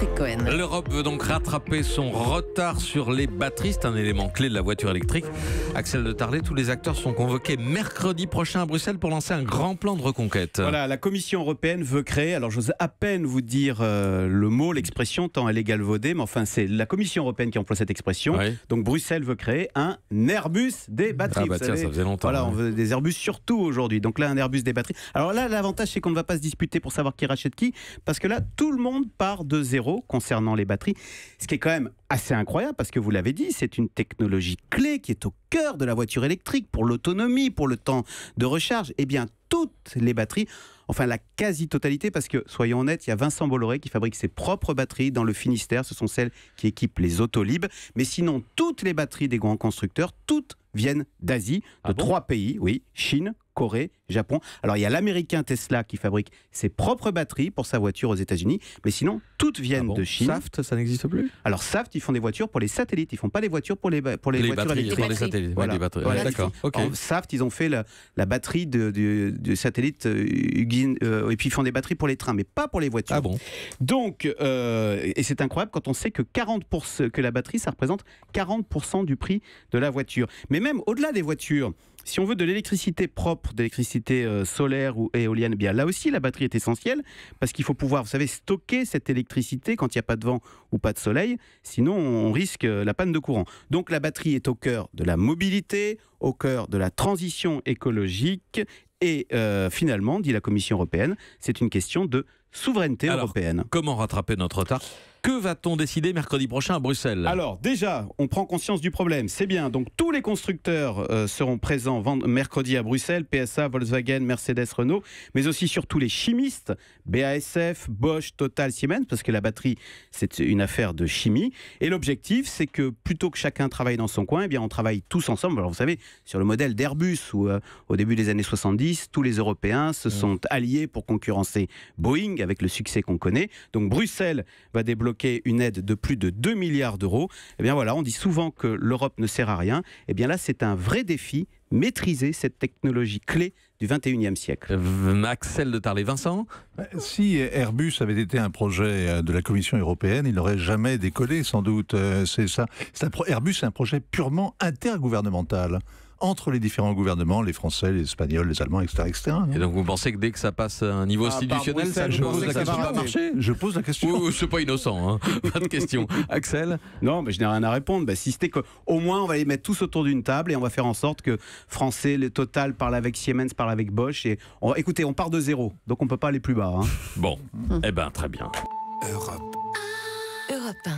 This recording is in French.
Patrick Cohen. L'Europe veut donc rattraper son retard sur les batteries. C'est un élément clé de la voiture électrique. Axel de Tarlet, tous les acteurs sont convoqués mercredi prochain à Bruxelles pour lancer un grand plan de reconquête. Voilà, la Commission européenne veut créer, alors j'ose à peine vous dire le mot, l'expression, tant elle est galvaudée, mais enfin c'est la Commission européenne qui emploie cette expression. Oui. Donc Bruxelles veut créer un Airbus des batteries. Ah bah tiens, ça faisait longtemps. Voilà, hein. on veut des Airbus surtout aujourd'hui. Donc là, un Airbus des batteries. Alors là, l'avantage, c'est qu'on ne va pas se disputer pour savoir qui rachète qui, parce que là, tout le monde part de zéro concernant les batteries. Ce qui est quand même assez incroyable, parce que vous l'avez dit, c'est une technologie clé qui est au cœur de la voiture électrique, pour l'autonomie, pour le temps de recharge. Eh bien, toutes les batteries, enfin la quasi-totalité, parce que, soyons honnêtes, il y a Vincent Bolloré qui fabrique ses propres batteries dans le Finistère. Ce sont celles qui équipent les Autolib. Mais sinon, toutes les batteries des grands constructeurs, toutes viennent d'Asie, de 3 pays, oui, Chine, Corée, Japon. Alors il y a l'américain Tesla qui fabrique ses propres batteries pour sa voiture aux États-Unis, mais sinon toutes viennent de Chine. Saft, ça n'existe plus. Alors Saft, ils font des voitures pour les satellites, ils font pas les voitures pour les voitures batteries, électriques. pour les satellites. Voilà. Ouais, les batteries. Voilà. Ouais, d'accord. Ok. Saft, ils ont fait la batterie du satellite Hugin, et puis ils font des batteries pour les trains, mais pas pour les voitures. Ah bon. Donc, et c'est incroyable quand on sait que que la batterie, ça représente 40% du prix de la voiture. Mais même au-delà des voitures, si on veut de l'électricité propre, de l'électricité solaire ou éolienne, eh bien là aussi la batterie est essentielle, parce qu'il faut pouvoir, vous savez, stocker cette électricité quand il n'y a pas de vent ou pas de soleil, sinon on risque la panne de courant. Donc la batterie est au cœur de la mobilité, au cœur de la transition écologique, et finalement, dit la Commission européenne, c'est une question de souveraineté européenne. Comment rattraper notre retard ? Que va-t-on décider mercredi prochain à Bruxelles ? Alors déjà, on prend conscience du problème, c'est bien. Donc tous les constructeurs seront présents mercredi à Bruxelles, PSA, Volkswagen, Mercedes, Renault, mais aussi surtout les chimistes, BASF, Bosch, Total, Siemens, parce que la batterie, c'est une affaire de chimie. Et l'objectif, c'est que plutôt que chacun travaille dans son coin, eh bien on travaille tous ensemble. Alors vous savez, sur le modèle d'Airbus, où au début des années 70, tous les Européens se sont alliés pour concurrencer Boeing, avec le succès qu'on connaît. Donc Bruxelles va débloquer une aide de plus de 2 milliards d'euros. Eh bien voilà, on dit souvent que l'Europe ne sert à rien. Eh bien là, c'est un vrai défi, maîtriser cette technologie clé du 21e siècle. Axel de Tarlet, Vincent ? Si Airbus avait été un projet de la Commission européenne, il n'aurait jamais décollé, sans doute. Airbus, c'est un projet purement intergouvernemental, entre les différents gouvernements, les Français, les Espagnols, les Allemands, etc. hein. Et donc vous pensez que dès que ça passe à un niveau institutionnel, ça je ne pense que ça va pas marcher ? Je pose la question. Oui, c'est pas innocent, hein. Pas de question. Axel ? Non, mais je n'ai rien à répondre. Si c'était qu'au moins on va les mettre tous autour d'une table et on va faire en sorte que Français, le Total parle avec Siemens, parle avec Bosch. Et écoutez, on part de zéro, donc on peut pas aller plus bas. Hein. Bon, eh ben très bien. Europe 1.